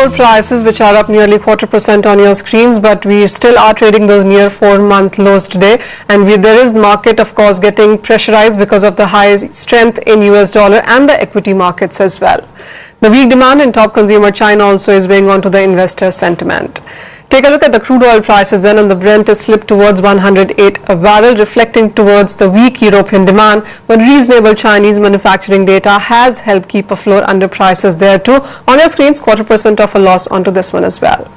oil prices, which are up nearly 0.25% on your screens, but we still are trading those near 4-month lows today. And there is market, of course, getting pressurized because of the high strength in US dollar and the equity markets as well. The weak demand in top consumer China also is weighing on to the investor sentiment. Take a look at the crude oil prices then, and the Brent has slipped towards 108 a barrel, reflecting towards the weak European demand, but reasonable Chinese manufacturing data has helped keep a floor under prices there too. On your screens, 0.25% of a loss onto this one as well.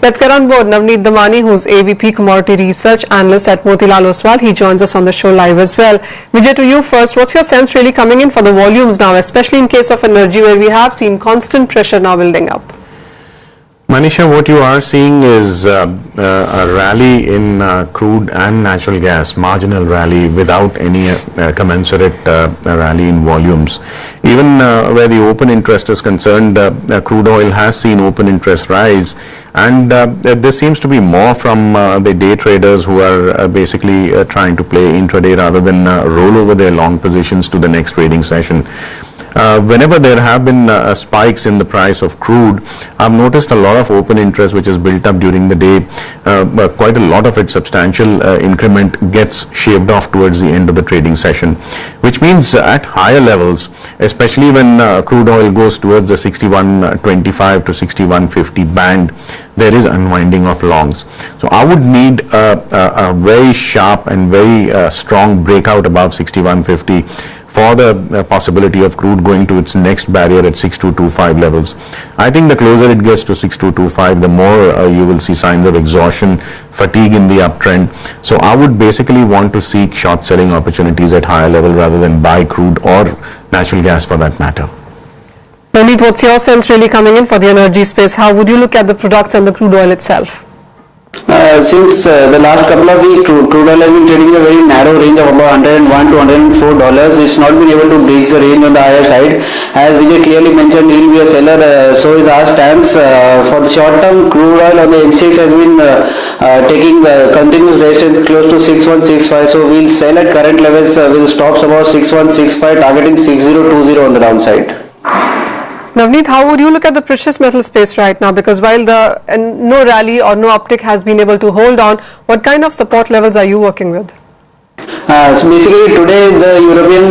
Let's get on board Navneet Damani, who's AVP Commodity Research Analyst at Motilal Oswal. He joins us on the show live as well. Vijay, to you first, what's your sense really coming in for the volumes now, especially in case of energy, where we have seen constant pressure now building up? Manisha, what you are seeing is a rally in crude and natural gas, marginal rally without any commensurate rally in volumes. Even where the open interest is concerned, crude oil has seen open interest rise, and this seems to be more from the day traders who are basically trying to play intraday rather than roll over their long positions to the next trading session. Whenever there have been spikes in the price of crude, I've noticed a lot of open interest which is built up during the day. Quite a lot of it, substantial increment, gets shaved off towards the end of the trading session, which means at higher levels, especially when crude oil goes towards the 61.25 to 61.50 band, there is unwinding of longs. So I would need a very sharp and very strong breakout above 61.50 for the possibility of crude going to its next barrier at 6225 levels. I think the closer it gets to 6225, the more you will see signs of exhaustion, fatigue in the uptrend. So I would basically want to seek short selling opportunities at higher level rather than buy crude or natural gas for that matter. Navneet, what's your sense really coming in for the energy space? How would you look at the products and the crude oil itself? Since the last couple of weeks, crude oil has been trading in a very narrow range of about $101 to $104. It's not been able to breach the range on the higher side. As Vijay clearly mentioned, he'll be a seller, so is our stance. For the short term, crude oil on the MCX has been taking continuous resistance close to 6165, so we'll sell at current levels with stops about 6165, targeting 6020 on the downside. Navneet, how would you look at the precious metal space right now? Because while the no rally or no uptick has been able to hold on, what kind of support levels are you working with? So basically today the European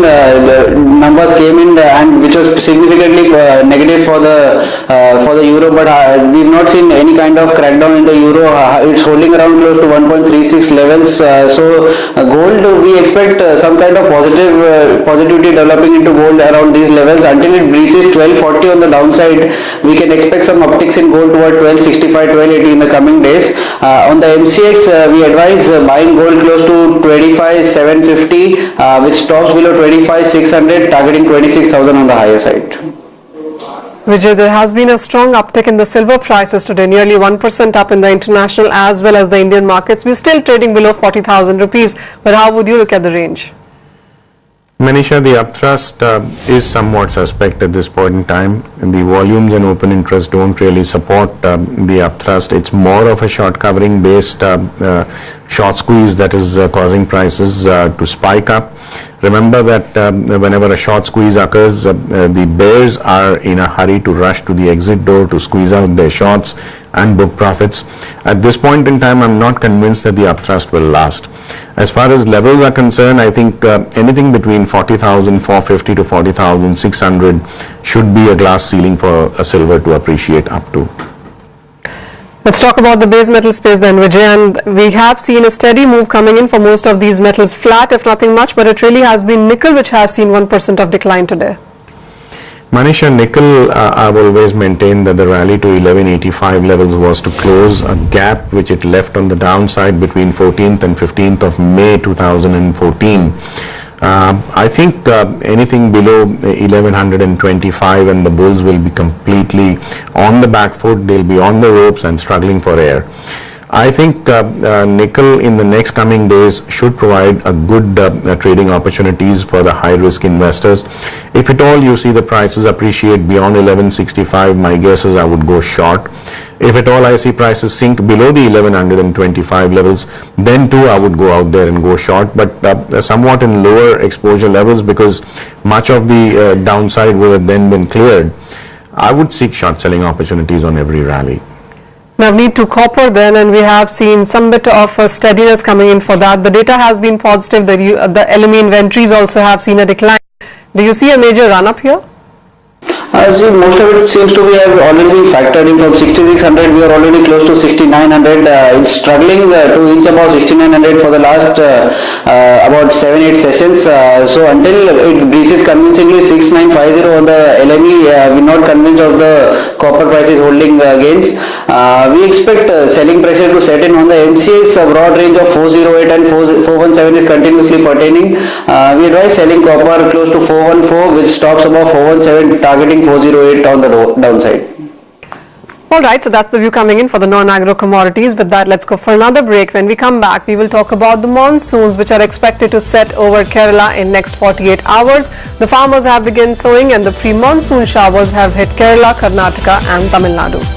numbers came in and which was significantly negative for the euro, but we've not seen any kind of crackdown in the euro. It's holding around close to 1.36 levels. So gold, we expect some kind of positivity developing into gold around these levels. Until it breaches 1240 on the downside, we can expect some upticks in gold toward 1265, 1280 in the coming days. On the MCX, we advise buying gold close to 25,750 with stops below 25,600, targeting 26,000 on the higher side. Vijay, there has been a strong uptick in the silver prices today, nearly 1% up in the international as well as the Indian markets. We're still trading below 40,000 rupees, but how would you look at the range? Manisha, the upthrust is somewhat suspect at this point in time, and the volumes and open interest don't really support the upthrust. It's more of a short covering based short squeeze that is causing prices to spike up. Remember that whenever a short squeeze occurs, the bears are in a hurry to rush to the exit door to squeeze out their shorts and book profits. At this point in time, I'm not convinced that the upthrust will last. As far as levels are concerned, I think anything between 40,450 to 40,600 should be a glass ceiling for a silver to appreciate up to. Let's talk about the base metal space then, Vijay, and we have seen a steady move coming in for most of these metals, flat if nothing much, but it really has been nickel which has seen 1% of decline today. Manisha, nickel, I've always maintained that the rally to 1185 levels was to close a gap which it left on the downside between 14th and 15th of May 2014. I think anything below 1125 and the bulls will be completely on the back foot, they'll be on the ropes and struggling for air. I think nickel in the next coming days should provide a good trading opportunities for the high risk investors. If at all you see the prices appreciate beyond 1165, my guess is I would go short. If at all I see prices sink below the 1125 levels, then too I would go out there and go short, but somewhat in lower exposure levels because much of the downside would have then been cleared. I would seek short selling opportunities on every rally. Navneet, to copper then, and we have seen some bit of steadiness coming in for that. The data has been positive. The LME inventories also have seen a decline. Do you see a major run up here? See, most of it seems to be have already been factored in. From 6600 we are already close to 6900. It's struggling to inch above 6900 for the last about 7-8 sessions. So until it reaches convincingly 6950 on the LME, we're not convinced of the copper prices holding gains. We expect selling pressure to set in on the MCX. A broad range of 408 and 417 is continuously pertaining. We advise selling copper close to 414 with stops above 417 targeting 408 on the downside. All right, so that's the view coming in for the non-agro commodities. With that, let's go for another break. When we come back, we will talk about the monsoons which are expected to set over Kerala in next 48 hours. The farmers have begun sowing and the pre-monsoon showers have hit Kerala, Karnataka and Tamil Nadu.